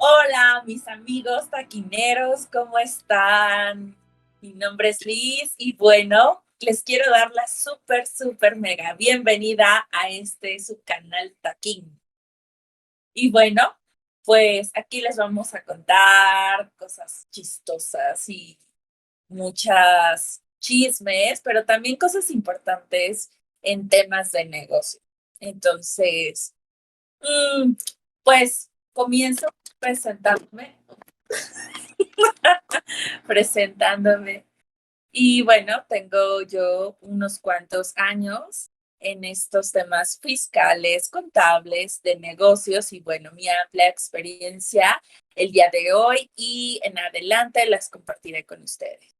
Hola, mis amigos taquineros, ¿cómo están? Mi nombre es Liz y bueno, les quiero dar la súper mega bienvenida a su canal Taquín. Y bueno, pues aquí les vamos a contar cosas chistosas y muchas chismes, pero también cosas importantes en temas de negocio. Entonces, mm, pues comienzo presentándome. presentándome. Y bueno, tengo yo unos cuantos años en estos temas fiscales, contables, de negocios y bueno, mi amplia experiencia el día de hoy y en adelante las compartiré con ustedes.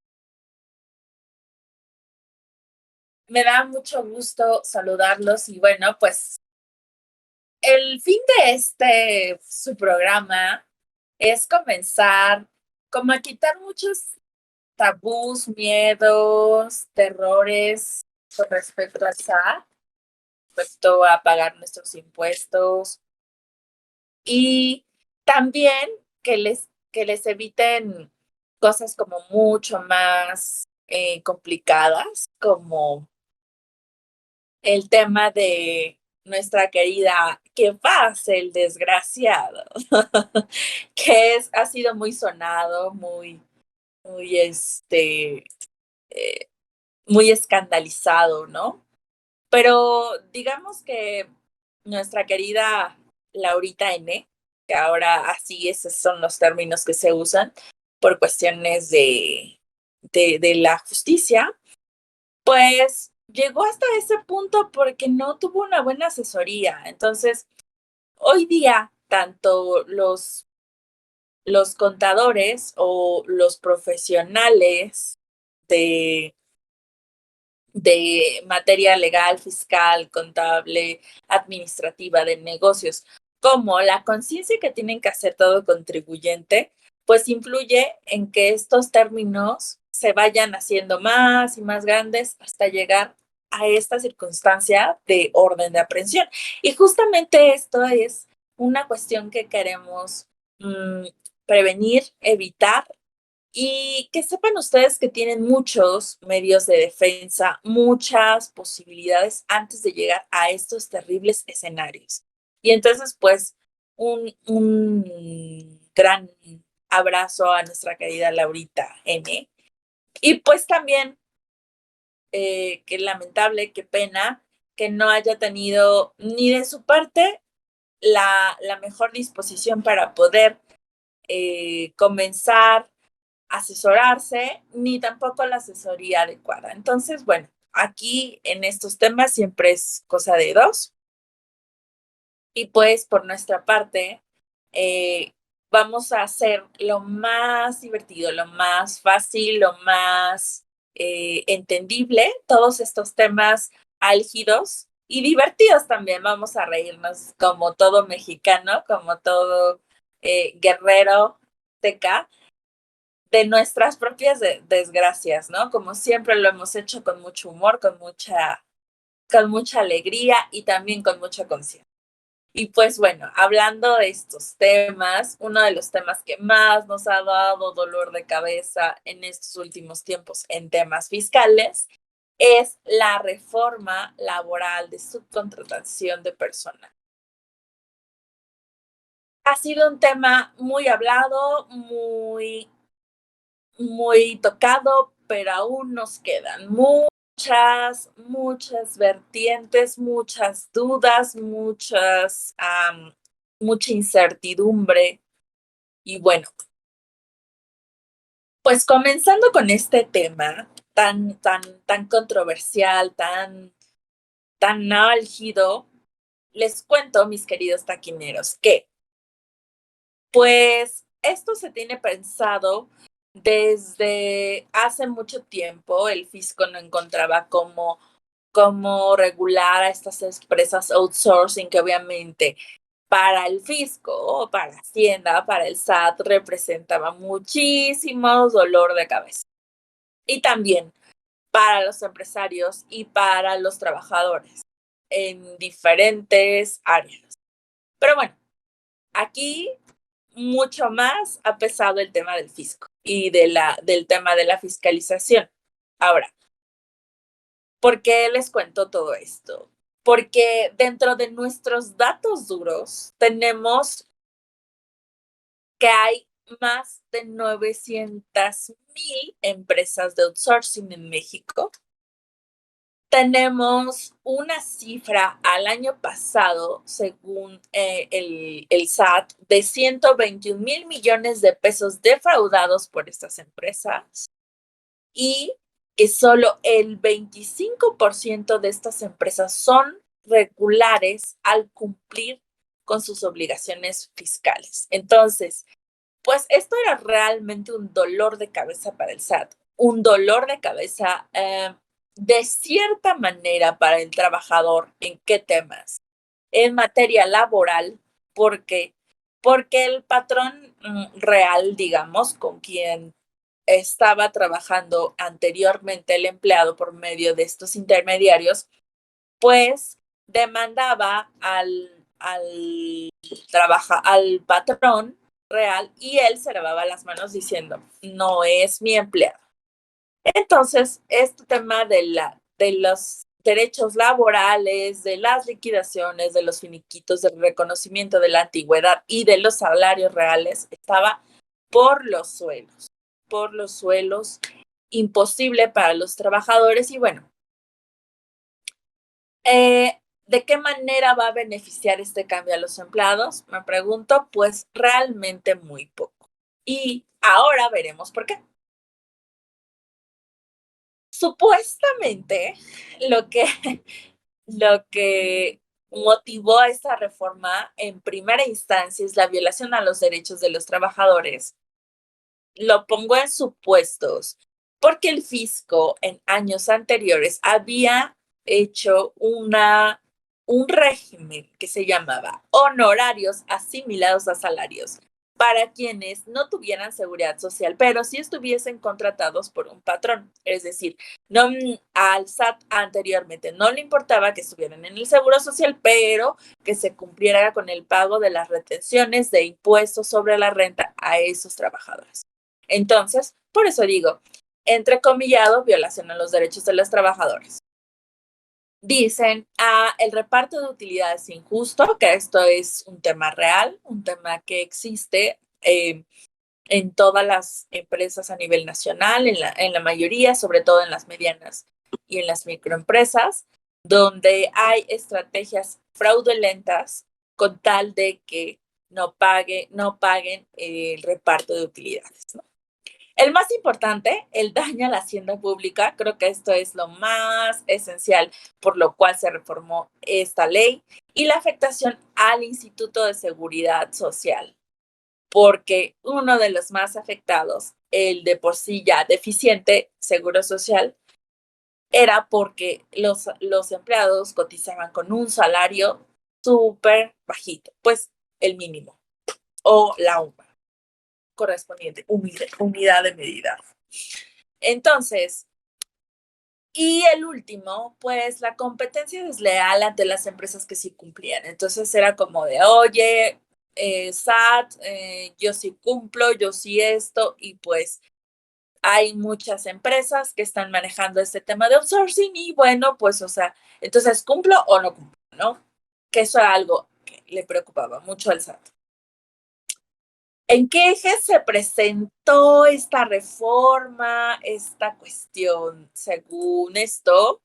Me da mucho gusto saludarlos y bueno, pues el fin de su programa es comenzar como a quitar muchos tabús, miedos, terrores con respecto al SAT, respecto a pagar nuestros impuestos y también que les eviten cosas como mucho más complicadas, como el tema de nuestra querida que pase el desgraciado, ha sido muy sonado, muy eh, muy escandalizado, ¿no? Pero digamos que nuestra querida Laurita N, que ahora así esos son los términos que se usan por cuestiones de la justicia, pues llegó hasta ese punto porque no tuvo una buena asesoría. Entonces, hoy día, tanto los contadores o los profesionales de materia legal, fiscal, contable, administrativa, de negocios, como la conciencia que tienen que hacer todo contribuyente, pues influye en que estos términos se vayan haciendo más y más grandes hasta llegar a esta circunstancia de orden de aprehensión. Y justamente esto es una cuestión que queremos prevenir, evitar y que sepan ustedes que tienen muchos medios de defensa, muchas posibilidades antes de llegar a estos terribles escenarios. Y entonces, pues, un gran abrazo a nuestra querida Laurita N. Y pues también, qué lamentable, qué pena que no haya tenido ni de su parte la mejor disposición para poder comenzar asesorarse, ni tampoco la asesoría adecuada. Entonces, bueno, aquí en estos temas siempre es cosa de dos. Y pues por nuestra parte, eh, vamos a hacer lo más divertido, lo más fácil, lo más entendible, todos estos temas álgidos y divertidos también. Vamos a reírnos como todo mexicano, como todo guerrero teca de nuestras propias desgracias, ¿no? Como siempre lo hemos hecho con mucho humor, con mucha alegría y también con mucha conciencia. Y pues bueno, hablando de estos temas, uno de los temas que más nos ha dado dolor de cabeza en estos últimos tiempos en temas fiscales es la reforma laboral de subcontratación de personal. Ha sido un tema muy hablado, muy tocado, pero aún nos quedan muchas vertientes, muchas dudas, mucha incertidumbre. Y bueno, pues comenzando con este tema tan controversial, tan álgido, les cuento, mis queridos taquineros, que pues esto se tiene pensado desde hace mucho tiempo. El fisco no encontraba cómo regular a estas empresas outsourcing que obviamente para el fisco, para Hacienda, para el SAT representaba muchísimo dolor de cabeza. Y también para los empresarios y para los trabajadores en diferentes áreas. Pero bueno, aquí mucho más ha pesado el tema del fisco y del tema de la fiscalización. Ahora, ¿por qué les cuento todo esto? Porque dentro de nuestros datos duros tenemos que hay más de 900,000 empresas de outsourcing en México. Tenemos una cifra al año pasado, según el SAT, de 121,000 millones de pesos defraudados por estas empresas y que solo el 25% de estas empresas son regulares al cumplir con sus obligaciones fiscales. Entonces, pues esto era realmente un dolor de cabeza para el SAT, un dolor de cabeza de cierta manera para el trabajador. ¿En qué temas? En materia laboral, porque porque el patrón real, digamos, con quien estaba trabajando anteriormente el empleado por medio de estos intermediarios, pues demandaba al patrón real y él se lavaba las manos diciendo, no es mi empleado. Entonces, este tema de los derechos laborales, de las liquidaciones, de los finiquitos, del reconocimiento de la antigüedad y de los salarios reales estaba por por los suelos, imposible para los trabajadores. Y bueno, ¿de qué manera va a beneficiar este cambio a los empleados? Me pregunto, pues realmente muy poco. Y ahora veremos por qué. Supuestamente, lo que, lo que motivó a esta reforma en primera instancia es la violación a los derechos de los trabajadores. Lo pongo en supuestos, porque el fisco en años anteriores había hecho un régimen que se llamaba honorarios asimilados a salarios para quienes no tuvieran seguridad social, pero sí estuviesen contratados por un patrón. Es decir, no, al SAT anteriormente no le importaba que estuvieran en el seguro social, pero que se cumpliera con el pago de las retenciones de impuestos sobre la renta a esos trabajadores. Entonces, por eso digo, entrecomillado, violación a los derechos de los trabajadores. Dicen, el reparto de utilidades injusto, que esto es un tema real, un tema que existe en todas las empresas a nivel nacional, en la mayoría, sobre todo en las medianas y en las microempresas, donde hay estrategias fraudulentas con tal de que no paguen el reparto de utilidades, ¿no? El más importante, el daño a la hacienda pública, creo que esto es lo más esencial por lo cual se reformó esta ley, y la afectación al Instituto de Seguridad Social, porque uno de los más afectados, el de por sí ya deficiente Seguro Social, era porque los empleados cotizaban con un salario súper bajito, pues el mínimo o la UMA correspondiente, unidad de medida. Entonces, y el último, pues la competencia desleal ante las empresas que sí cumplían. Entonces era como de, oye, SAT, yo sí cumplo, yo sí esto, y pues hay muchas empresas que están manejando este tema de outsourcing y bueno, pues, o sea, entonces cumplo o no cumplo, ¿no? Que eso era algo que le preocupaba mucho al SAT. ¿En qué eje se presentó esta reforma, esta cuestión, según esto,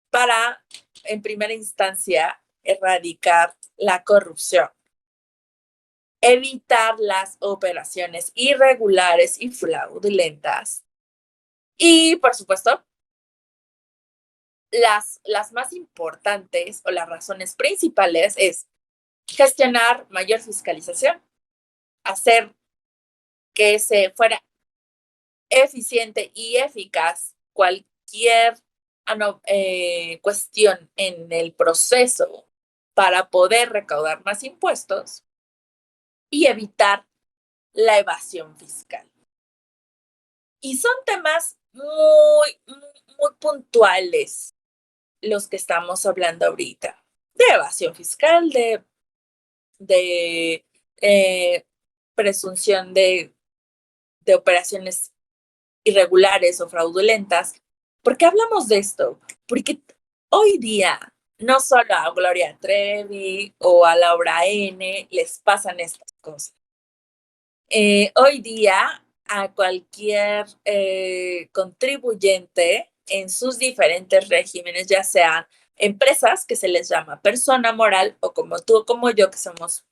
para, en primera instancia, erradicar la corrupción, evitar las operaciones irregulares y fraudulentas y, por supuesto, las más importantes o las razones principales es gestionar mayor fiscalización, hacer que se fuera eficiente y eficaz cualquier cuestión en el proceso para poder recaudar más impuestos y evitar la evasión fiscal. Y son temas muy puntuales los que estamos hablando ahorita, de evasión fiscal, de presunción de operaciones irregulares o fraudulentas. ¿Por qué hablamos de esto? Porque hoy día no solo a Gloria Trevi o a Laura N. les pasan estas cosas. Hoy día a cualquier contribuyente en sus diferentes regímenes, ya sean empresas que se les llama persona moral o como tú o como yo que somos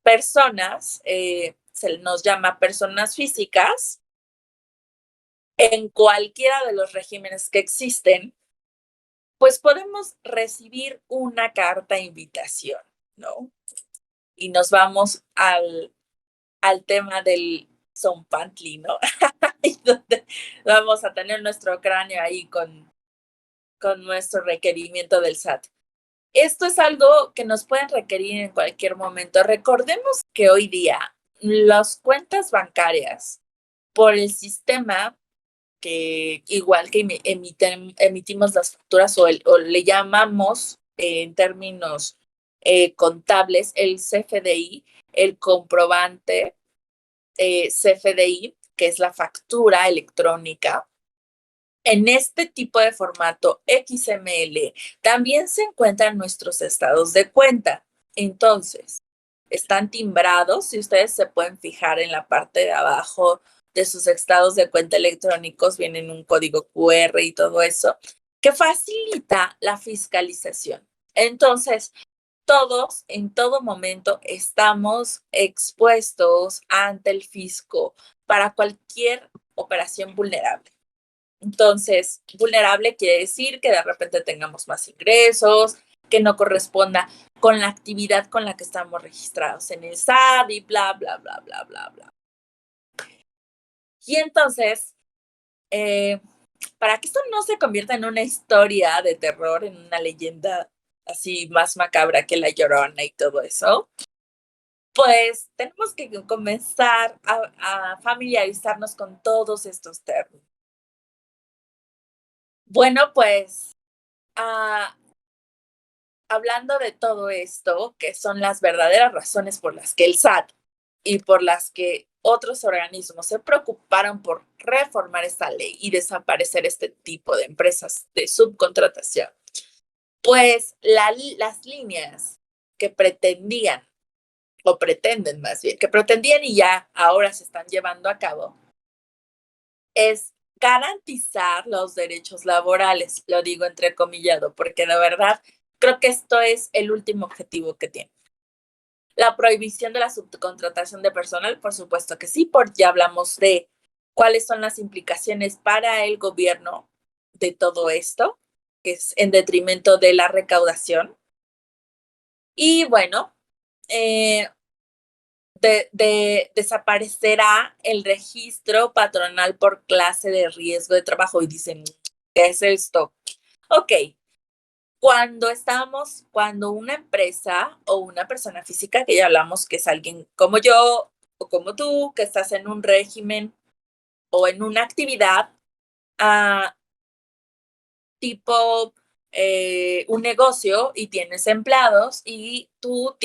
personas, se nos llama personas físicas, en cualquiera de los regímenes que existen, pues podemos recibir una carta de invitación, ¿no? Y nos vamos al tema del Zompantli, ¿no? Y donde vamos a tener nuestro cráneo ahí con nuestro requerimiento del SAT. Esto es algo que nos pueden requerir en cualquier momento. Recordemos que hoy día las cuentas bancarias por el sistema que igual que emitimos las facturas o le llamamos en términos contables el CFDI, el comprobante CFDI, que es la factura electrónica. En este tipo de formato XML también se encuentran nuestros estados de cuenta. Entonces, están timbrados, si ustedes se pueden fijar en la parte de abajo de sus estados de cuenta electrónicos, vienen un código QR y todo eso, que facilita la fiscalización. Entonces, todos en todo momento estamos expuestos ante el fisco para cualquier operación vulnerable. Entonces, vulnerable quiere decir que de repente tengamos más ingresos, que no corresponda con la actividad con la que estamos registrados en el SAT y bla, bla, bla, bla, bla, bla. Y entonces, para que esto no se convierta en una historia de terror, en una leyenda así más macabra que La Llorona y todo eso, pues tenemos que comenzar a familiarizarnos con todos estos términos. Bueno, pues hablando de todo esto, que son las verdaderas razones por las que el SAT y por las que otros organismos se preocuparon por reformar esta ley y desaparecer este tipo de empresas de subcontratación, pues las líneas que pretendían, o pretenden más bien, que pretendían y ya ahora se están llevando a cabo, es garantizar los derechos laborales, lo digo entrecomillado, porque de verdad creo que esto es el último objetivo que tiene. La prohibición de la subcontratación de personal, por supuesto que sí, porque ya hablamos de cuáles son las implicaciones para el gobierno de todo esto, que es en detrimento de la recaudación. Y bueno, desaparecerá el registro patronal por clase de riesgo de trabajo. Y dicen, ¿qué es esto? Ok, cuando una empresa o una persona física, que ya hablamos que es alguien como yo o como tú, que estás en un régimen o en una actividad tipo un negocio y tienes empleados y tú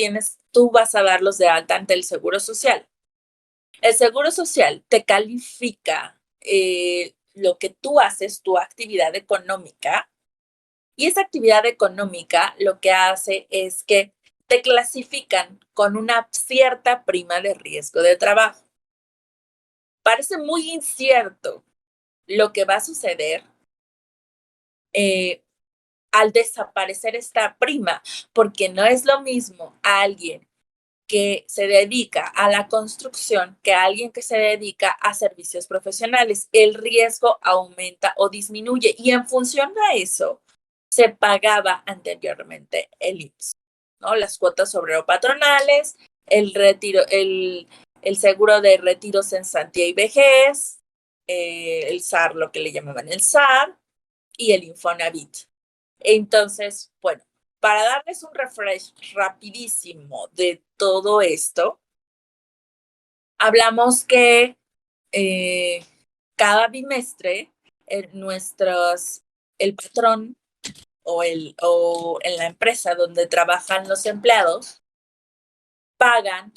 vas a darlos de alta ante el Seguro Social. El Seguro Social te califica lo que tú haces, tu actividad económica, y esa actividad económica lo que hace es que te clasifican con una cierta prima de riesgo de trabajo. Parece muy incierto lo que va a suceder al desaparecer esta prima, porque no es lo mismo a alguien que se dedica a la construcción que a alguien que se dedica a servicios profesionales. El riesgo aumenta o disminuye y en función a eso se pagaba anteriormente el IMSS, ¿no? Las cuotas obrero-patronales, el retiro, el seguro de retiros en cesantía y vejez, el SAR, lo que le llamaban el SAR, y el Infonavit. Entonces, bueno, para darles un refresh rapidísimo de todo esto, hablamos que cada bimestre el patrón o en la empresa donde trabajan los empleados pagan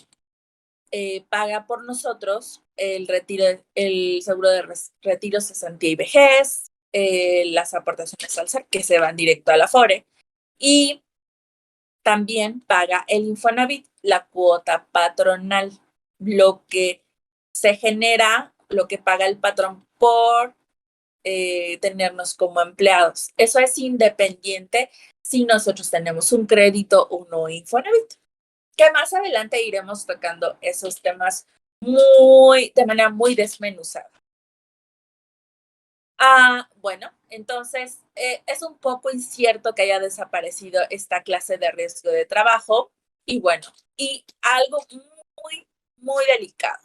paga por nosotros el seguro de retiro, cesantía y vejez, las aportaciones al SER que se van directo a la FORE, y también paga el Infonavit, la cuota patronal, lo que se genera, lo que paga el patrón por tenernos como empleados. Eso es independiente si nosotros tenemos un crédito o no Infonavit, que más adelante iremos tocando esos temas de manera muy desmenuzada. Bueno, entonces es un poco incierto que haya desaparecido esta clase de riesgo de trabajo y bueno, y algo muy, muy delicado.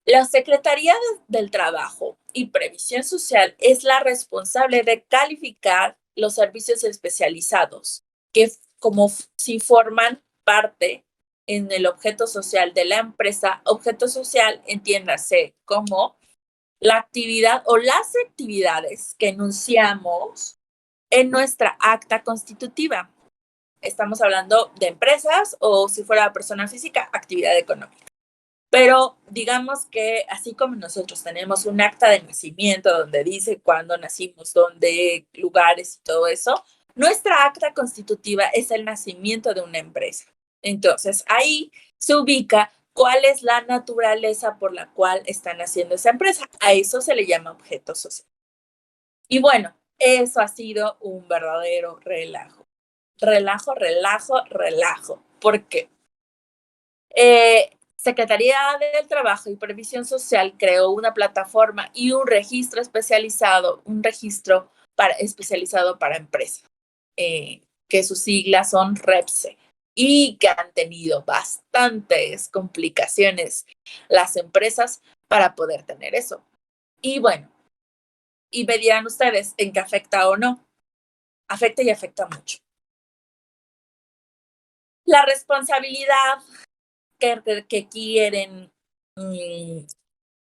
La Secretaría del Trabajo y Previsión Social es la responsable de calificar los servicios especializados, que como si forman parte en el objeto social de la empresa. Objeto social, entiéndase como la actividad o las actividades que enunciamos en nuestra acta constitutiva. Estamos hablando de empresas o si fuera persona física, actividad económica. Pero digamos que así como nosotros tenemos un acta de nacimiento donde dice cuándo nacimos, dónde, lugares y todo eso, nuestra acta constitutiva es el nacimiento de una empresa. Entonces ahí se ubica cuál es la naturaleza por la cual están haciendo esa empresa. A eso se le llama objeto social. Y bueno, eso ha sido un verdadero relajo. Relajo, relajo, relajo. ¿Por qué? Secretaría del Trabajo y Previsión Social creó una plataforma y un registro especializado, especializado para empresas, que sus siglas son REPSE y que han tenido bastantes complicaciones las empresas para poder tener eso. Y bueno, y me dirán ustedes en qué afecta o no. Afecta y afecta mucho. La responsabilidad que quieren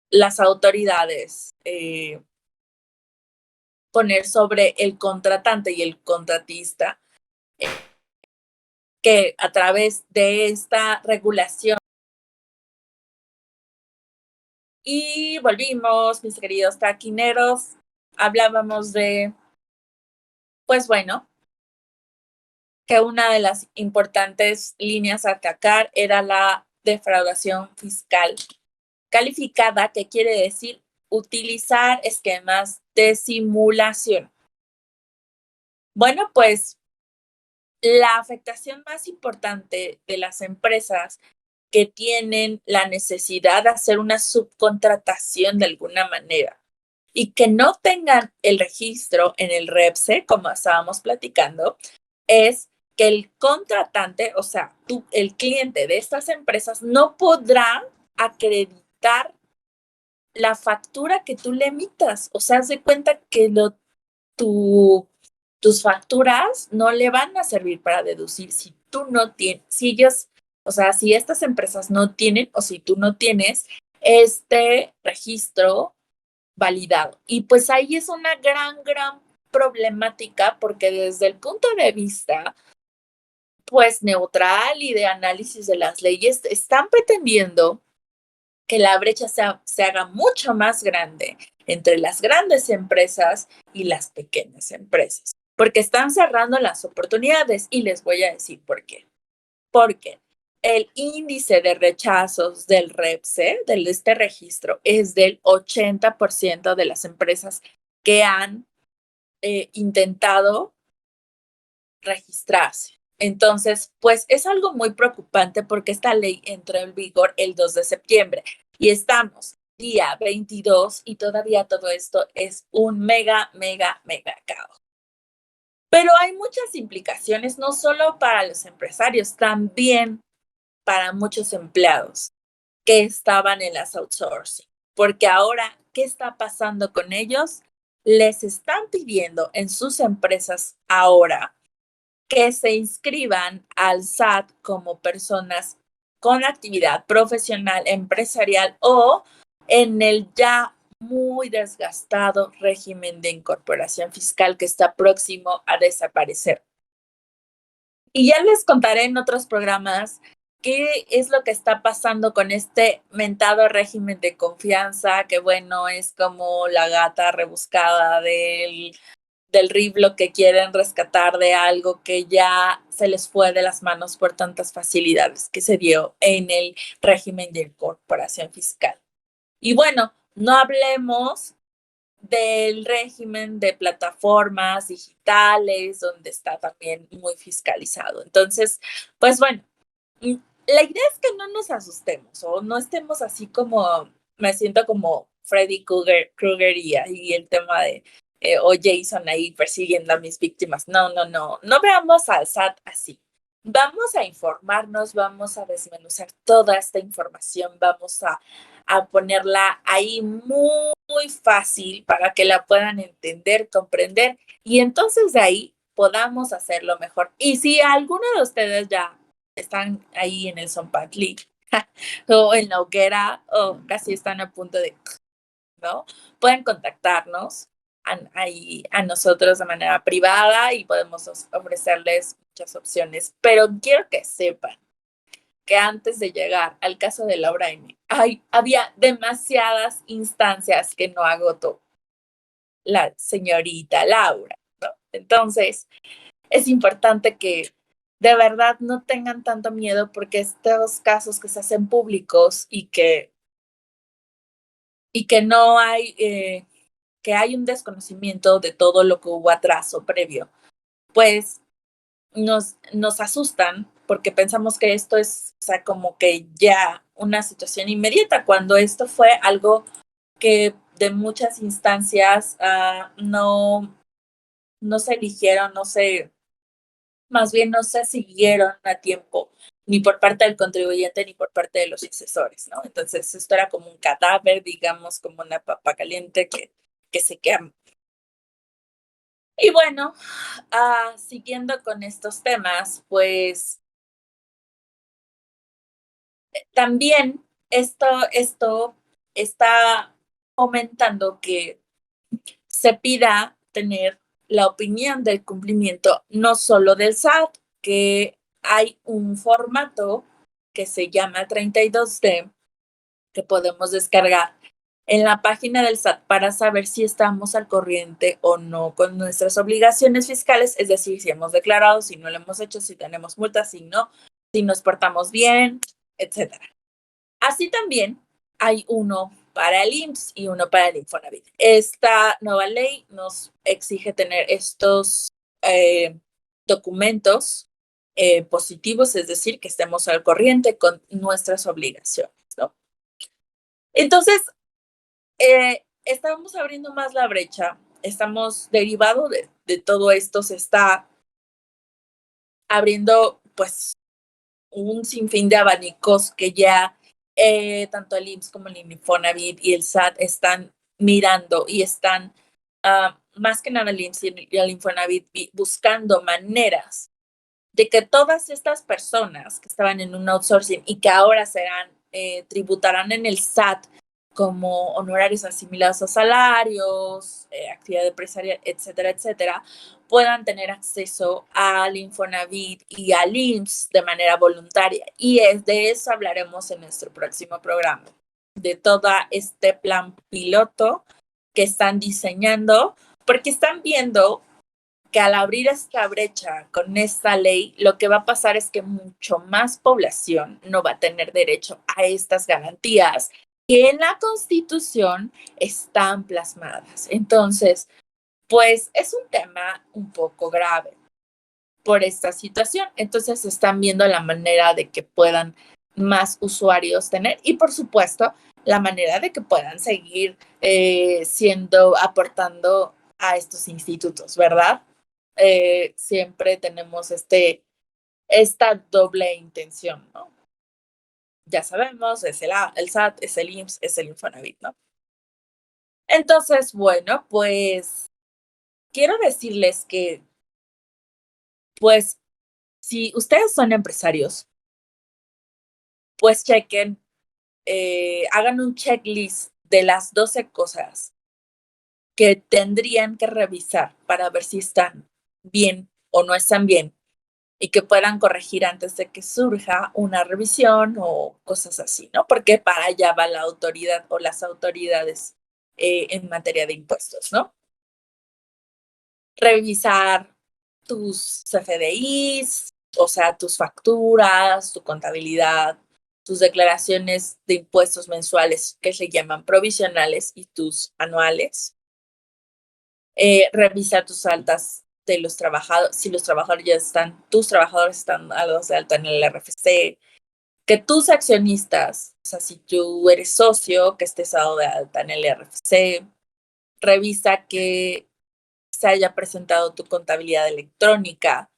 las autoridades poner sobre el contratante y el contratista, que a través de esta regulación. Y volvimos, mis queridos taquineros, hablábamos de, pues bueno, que una de las importantes líneas a atacar era la defraudación fiscal calificada, que quiere decir utilizar esquemas de simulación. Bueno, pues la afectación más importante de las empresas que tienen la necesidad de hacer una subcontratación de alguna manera y que no tengan el registro en el REPSE, como estábamos platicando, es que el contratante, o sea, el cliente de estas empresas, no podrá acreditar la factura que tú le emitas. O sea, haz de cuenta que tus facturas no le van a servir para deducir si tú no tienes, si ellos, o sea, si estas empresas no tienen o si tú no tienes este registro validado. Y pues ahí es una gran problemática porque desde el punto de vista pues neutral y de análisis de las leyes están pretendiendo que la brecha se haga mucho más grande entre las grandes empresas y las pequeñas empresas, porque están cerrando las oportunidades y les voy a decir por qué. Porque el índice de rechazos del REPSE, de este registro, es del 80% de las empresas que han intentado registrarse. Entonces, pues es algo muy preocupante porque esta ley entró en vigor el 2 de septiembre y estamos día 22 y todavía todo esto es un mega caos. Pero hay muchas implicaciones, no solo para los empresarios, también para muchos empleados que estaban en las outsourcing. Porque ahora, ¿qué está pasando con ellos? Les están pidiendo en sus empresas ahora que se inscriban al SAT como personas con actividad profesional, empresarial o en el ya muy desgastado régimen de incorporación fiscal que está próximo a desaparecer. Y ya les contaré en otros programas qué es lo que está pasando con este mentado régimen de confianza, que bueno, es como la gata rebuscada del riblo que quieren rescatar de algo que ya se les fue de las manos por tantas facilidades que se dio en el régimen de incorporación fiscal. Y bueno, no hablemos del régimen de plataformas digitales, donde está también muy fiscalizado. Entonces, pues bueno, la idea es que no nos asustemos o no estemos así como, me siento como Freddy Krueger y el tema de, o Jason ahí persiguiendo a mis víctimas. No, no, no, no veamos al SAT así. Vamos a informarnos, vamos a desmenuzar toda esta información, vamos a ponerla ahí muy fácil para que la puedan entender, comprender y entonces de ahí podamos hacerlo mejor. Y si alguno de ustedes ya están ahí en el Zompantli o en la hoguera o casi están a punto de, ¿no? Pueden contactarnos ahí a nosotros de manera privada y podemos ofrecerles muchas opciones. Pero quiero que sepan que antes de llegar al caso de Laura M., había demasiadas instancias que no agotó la señorita Laura, ¿no? Entonces, es importante que de verdad no tengan tanto miedo porque estos casos que se hacen públicos y que no hay, que hay un desconocimiento de todo lo que hubo atrás o previo, pues nos asustan porque pensamos que esto es, o sea, como que ya una situación inmediata, cuando esto fue algo que de muchas instancias no se eligieron, más bien no se siguieron a tiempo, ni por parte del contribuyente ni por parte de los asesores, ¿no? Entonces, esto era como un cadáver, digamos, como una papa caliente que se quema. Y bueno, siguiendo con estos temas, pues también esto está aumentando que se pida tener la opinión del cumplimiento, no solo del SAT, que hay un formato que se llama 32D que podemos descargar en la página del SAT para saber si estamos al corriente o no con nuestras obligaciones fiscales, es decir, si hemos declarado, si no lo hemos hecho, si tenemos multas, si no, si nos portamos bien, etcétera. Así también hay uno para el IMSS y uno para el Infonavit. Esta nueva ley nos exige tener estos documentos positivos, es decir, que estemos al corriente con nuestras obligaciones, ¿no? Entonces, estamos abriendo más la brecha, estamos derivado de todo esto, se está abriendo pues un sinfín de abanicos que ya tanto el IMSS como el Infonavit y el SAT están mirando y están, más que nada el IMSS y el Infonavit, buscando maneras de que todas estas personas que estaban en un outsourcing y que ahora serán, tributarán en el SAT como honorarios asimilados a salarios, actividad empresarial, etcétera, etcétera, puedan tener acceso al Infonavit y al IMSS de manera voluntaria. Y de eso hablaremos en nuestro próximo programa, de todo este plan piloto que están diseñando, porque están viendo que al abrir esta brecha con esta ley, lo que va a pasar es que mucho más población no va a tener derecho a estas garantías que en la Constitución están plasmadas. Entonces, pues es un tema un poco grave por esta situación. Entonces, están viendo la manera de que puedan más usuarios tener y, por supuesto, la manera de que puedan seguir aportando a estos institutos, ¿verdad? Siempre tenemos esta doble intención, ¿no? Ya sabemos, es el SAT, es el IMSS, es el Infonavit, ¿no? Entonces, bueno, pues quiero decirles que, pues, si ustedes son empresarios, pues chequen, hagan un checklist de las 12 cosas que tendrían que revisar para ver si están bien o no están bien y que puedan corregir antes de que surja una revisión o cosas así, ¿no? Porque para allá va la autoridad o las autoridades en materia de impuestos, ¿no? Revisar tus CFDIs, o sea, tus facturas, tu contabilidad, tus declaraciones de impuestos mensuales que se llaman provisionales y tus anuales. Revisar tus altas de los trabajadores, si los trabajadores ya están, tus trabajadores están dados de alta en el RFC, que tus accionistas, o sea, si tú eres socio, que estés dado de alta en el RFC, revisa que se haya presentado tu contabilidad electrónica,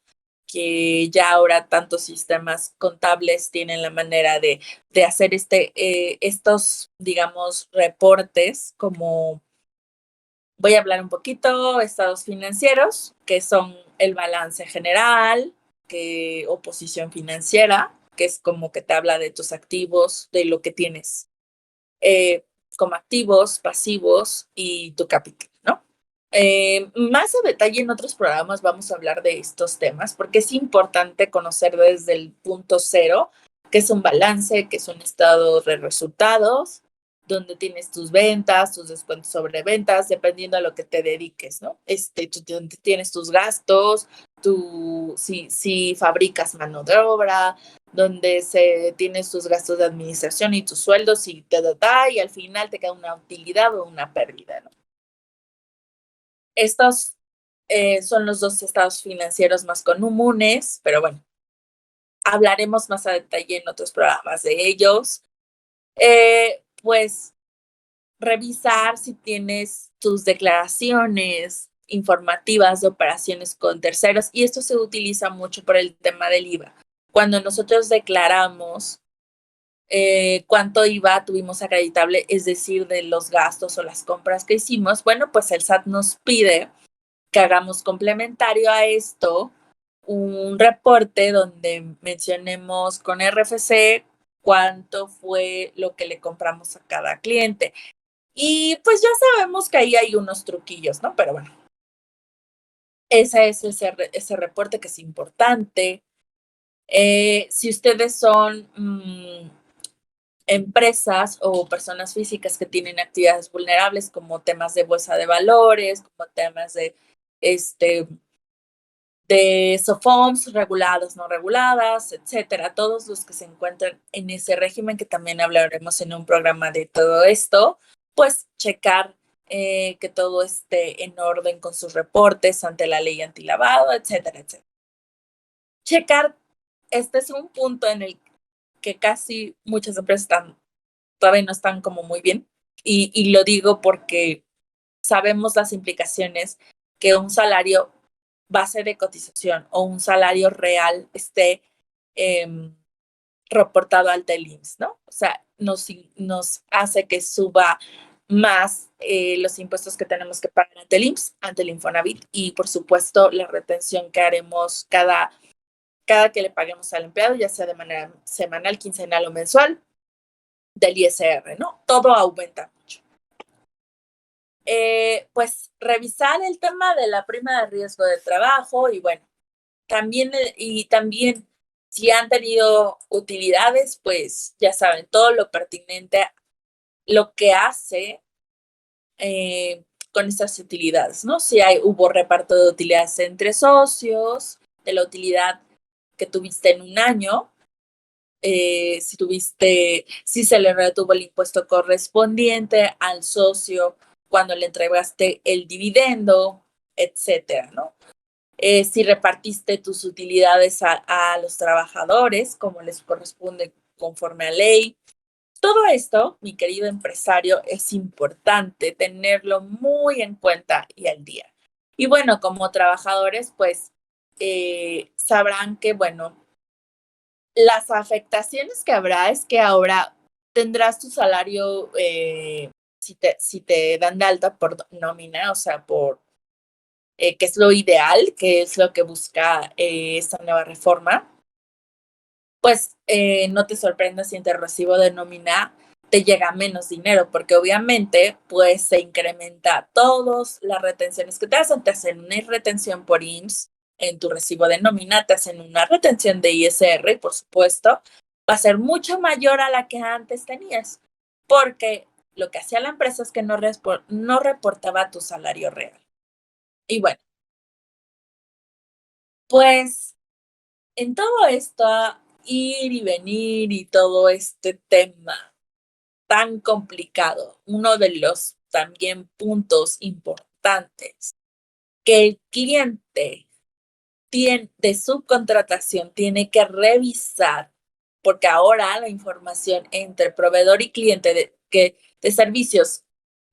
que ya ahora tantos sistemas contables tienen la manera de hacer estos, digamos, reportes como, voy a hablar un poquito, estados financieros, que son el balance general, o posición financiera, que es como que te habla de tus activos, de lo que tienes como activos, pasivos y tu capital, ¿no? Más a detalle en otros programas vamos a hablar de estos temas porque es importante conocer desde el punto cero qué es un balance, qué es un estado de resultados, donde tienes tus ventas, tus descuentos sobre ventas, dependiendo a lo que te dediques, ¿no? Donde tienes tus gastos, si fabricas mano de obra, donde tienes tus gastos de administración y tus sueldos y te da, y al final te queda una utilidad o una pérdida, ¿no? Estos son los dos estados financieros más comunes, pero bueno, hablaremos más a detalle en otros programas de ellos. Pues revisar si tienes tus declaraciones informativas de operaciones con terceros, y esto se utiliza mucho por el tema del IVA. Cuando nosotros declaramos cuánto IVA tuvimos acreditable, es decir, de los gastos o las compras que hicimos, bueno, pues el SAT nos pide que hagamos complementario a esto un reporte donde mencionemos con RFC cuánto fue lo que le compramos a cada cliente. Y pues ya sabemos que ahí hay unos truquillos, ¿no? Pero bueno, ese es ese reporte que es importante. Si ustedes son empresas o personas físicas que tienen actividades vulnerables como temas de bolsa de valores, como temas de SOFOMS reguladas, no reguladas, etcétera, todos los que se encuentran en ese régimen, que también hablaremos en un programa de todo esto, pues checar que todo esté en orden con sus reportes ante la ley antilavado, etcétera, etcétera. Checar, este es un punto en el que casi muchas empresas todavía no están como muy bien, y lo digo porque sabemos las implicaciones que un salario base de cotización o un salario real esté reportado al IMSS, ¿no? O sea, nos hace que suba más los impuestos que tenemos que pagar ante el IMSS, ante el Infonavit, y por supuesto la retención que haremos cada que le paguemos al empleado, ya sea de manera semanal, quincenal o mensual, del ISR, ¿no? Todo aumenta mucho. Pues revisar el tema de la prima de riesgo de trabajo y bueno, también si han tenido utilidades, pues ya saben, todo lo pertinente, lo que hace con estas utilidades, ¿no? Si hubo reparto de utilidades entre socios, de la utilidad que tuviste en un año, si se le retuvo el impuesto correspondiente al socio cuando le entregaste el dividendo, etcétera, ¿no? Si repartiste tus utilidades a los trabajadores como les corresponde conforme a ley. Todo esto, mi querido empresario, es importante tenerlo muy en cuenta y al día. Y bueno, como trabajadores, pues sabrán que, bueno, las afectaciones que habrá es que ahora tendrás tu salario, si te dan de alta por nómina, o sea, que es lo ideal, que es lo que busca esta nueva reforma, pues no te sorprendas si en el recibo de nómina te llega menos dinero, porque obviamente pues se incrementa todas las retenciones que te hacen una retención por IMSS, en tu recibo de nómina, te hacen una retención de ISR y, por supuesto, va a ser mucho mayor a la que antes tenías, porque lo que hacía la empresa es que no reportaba tu salario real. Y bueno, pues en todo esto, ir y venir y todo este tema tan complicado, uno de los también puntos importantes que el cliente de subcontratación tiene que revisar, porque ahora la información entre proveedor y cliente de servicios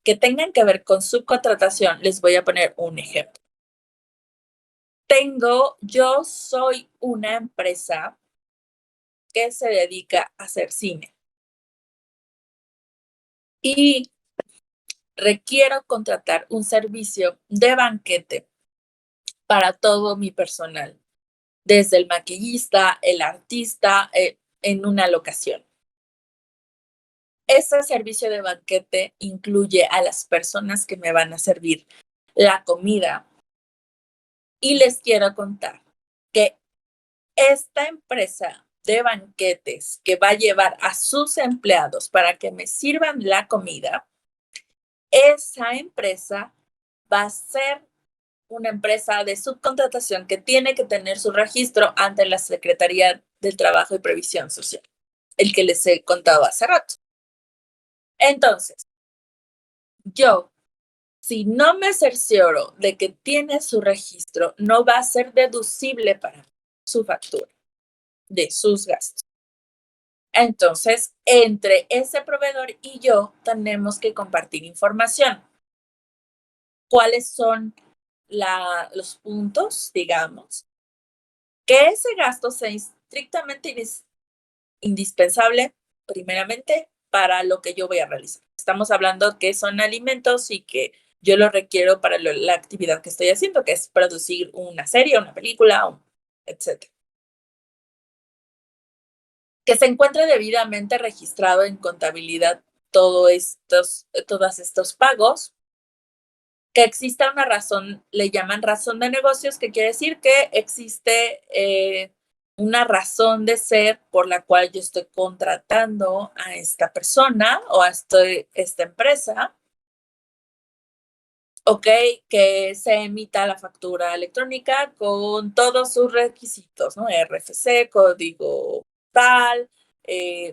que tengan que ver con subcontratación, les voy a poner un ejemplo. Yo soy una empresa que se dedica a hacer cine y requiero contratar un servicio de banquete para todo mi personal, desde el maquillista, el artista, en una locación. Ese servicio de banquete incluye a las personas que me van a servir la comida y les quiero contar que esta empresa de banquetes que va a llevar a sus empleados para que me sirvan la comida, esa empresa va a ser una empresa de subcontratación que tiene que tener su registro ante la Secretaría del Trabajo y Previsión Social, el que les he contado hace rato. Entonces, yo, si no me cercioro de que tiene su registro, no va a ser deducible para su factura de sus gastos. Entonces, entre ese proveedor y yo tenemos que compartir información. ¿Cuáles son los puntos, digamos, que ese gasto sea estrictamente indispensable, primeramente, para lo que yo voy a realizar? Estamos hablando que son alimentos y que yo lo requiero para la actividad que estoy haciendo, que es producir una serie, una película, etc. Que se encuentre debidamente registrado en contabilidad todos estos pagos, que exista una razón, le llaman razón de negocios, que quiere decir que existe una razón de ser por la cual yo estoy contratando a esta persona o a esta empresa. Ok, que se emita la factura electrónica con todos sus requisitos, ¿no? RFC, código tal,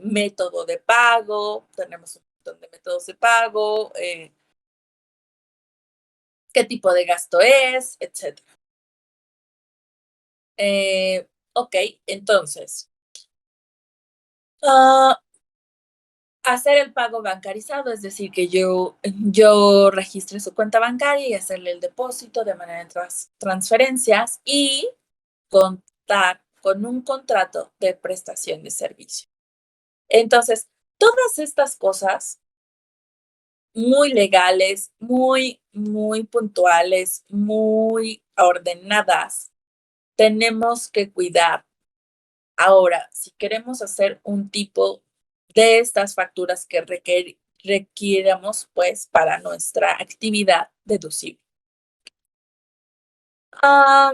método de pago, tenemos un montón de métodos de pago, qué tipo de gasto es, etc. Ok, entonces, uh, hacer el pago bancarizado, es decir, que yo registre su cuenta bancaria y hacerle el depósito de manera de transferencias y contar con un contrato de prestación de servicio. Entonces, todas estas cosas muy legales, muy puntuales, muy ordenadas, tenemos que cuidar. Ahora, si queremos hacer un tipo de estas facturas que requiramos, pues, para nuestra actividad deducible. Ah,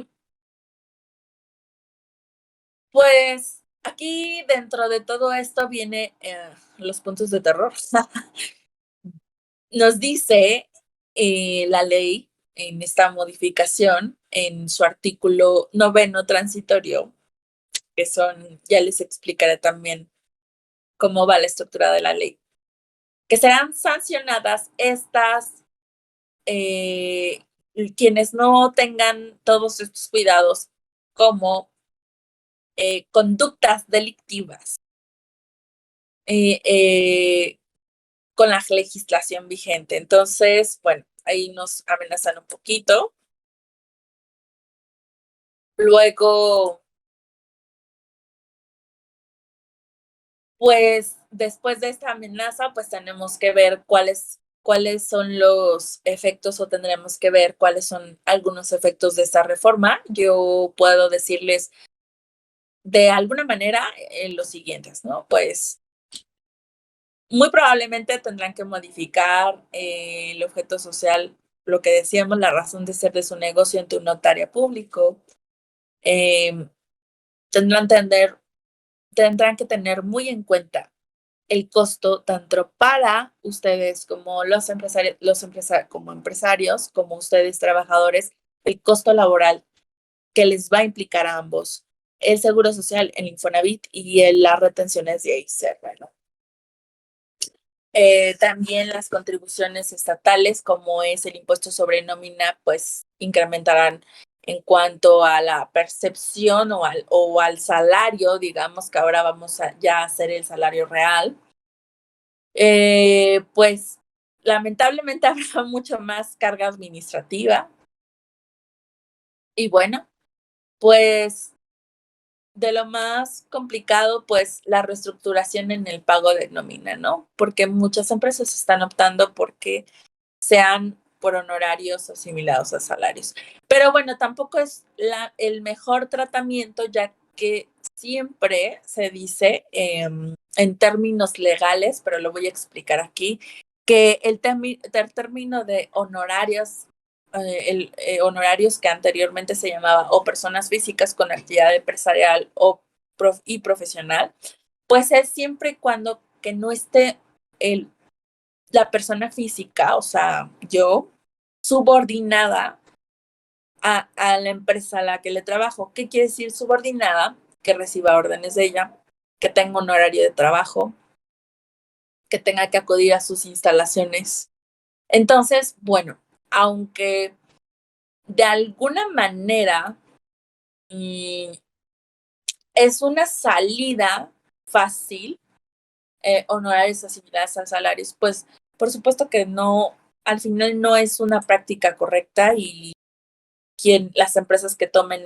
pues aquí dentro de todo esto viene los puntos de terror. Nos dice la ley en esta modificación, en su artículo 9 transitorio, que son, ya les explicaré también cómo va la estructura de la ley, que serán sancionadas eh, quienes no tengan todos estos cuidados como conductas delictivas eh, eh, con la legislación vigente. Entonces, bueno, ahí nos amenazan un poquito. Luego, pues después de esta amenaza, pues tenemos que ver cuáles son los efectos, o tendremos que ver cuáles son algunos efectos de esta reforma. Yo puedo decirles de alguna manera los siguientes, ¿no? Pues muy probablemente tendrán que modificar el objeto social, lo que decíamos, la razón de ser de su negocio ante un notario público. eh, tendrán que tener muy en cuenta el costo tanto para ustedes como como empresarios, como ustedes trabajadores, el costo laboral que les va a implicar a ambos el Seguro Social, el Infonavit y las retenciones de ISR, ¿no? También las contribuciones estatales, como es el impuesto sobre nómina, pues incrementarán en cuanto a la percepción o al salario, digamos que ahora vamos a ya hacer el salario real. Pues lamentablemente habrá mucho más carga administrativa. Y bueno, pues de lo más complicado, pues la reestructuración en el pago de nómina, ¿no? Porque muchas empresas están optando porque sean por honorarios asimilados a salarios. Pero bueno, tampoco es el mejor tratamiento, ya que siempre se dice en términos legales, pero lo voy a explicar aquí, que el término de honorarios, honorarios que anteriormente se llamaba o personas físicas con actividad empresarial y profesional, pues es siempre y cuando que no esté el la persona física, o sea, yo, subordinada a la empresa a la que le trabajo. ¿Qué quiere decir subordinada? Que reciba órdenes de ella, que tenga un horario de trabajo, que tenga que acudir a sus instalaciones. Entonces, bueno, aunque de alguna manera es una salida fácil, honorarios asimilados a salarios, pues por supuesto que no, al final no es una práctica correcta y las empresas que tomen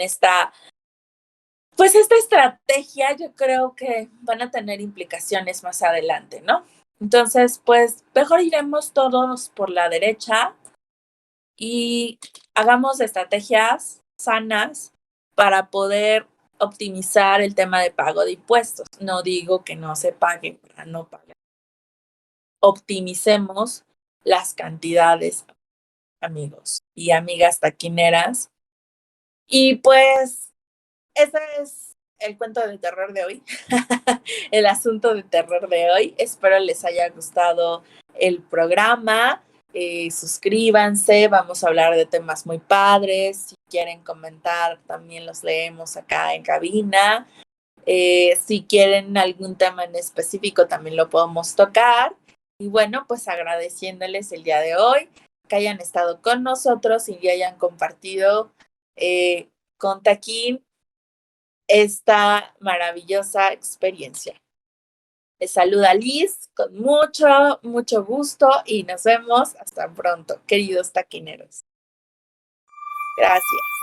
pues esta estrategia, yo creo que van a tener implicaciones más adelante, ¿no? Entonces, pues mejor iremos todos por la derecha y hagamos estrategias sanas para poder optimizar el tema de pago de impuestos. No digo que no se pague para no pagar. Optimicemos las cantidades, amigos y amigas taquineras. Y pues ese es el cuento de terror de hoy, el asunto de terror de hoy. Espero les haya gustado el programa. Suscríbanse, vamos a hablar de temas muy padres. Si quieren comentar, también los leemos acá en cabina. Si quieren algún tema en específico, también lo podemos tocar. Y bueno, pues agradeciéndoles el día de hoy que hayan estado con nosotros y que hayan compartido con Taquín esta maravillosa experiencia. Les saluda Liz con mucho, mucho gusto y nos vemos hasta pronto, queridos taquineros. Gracias.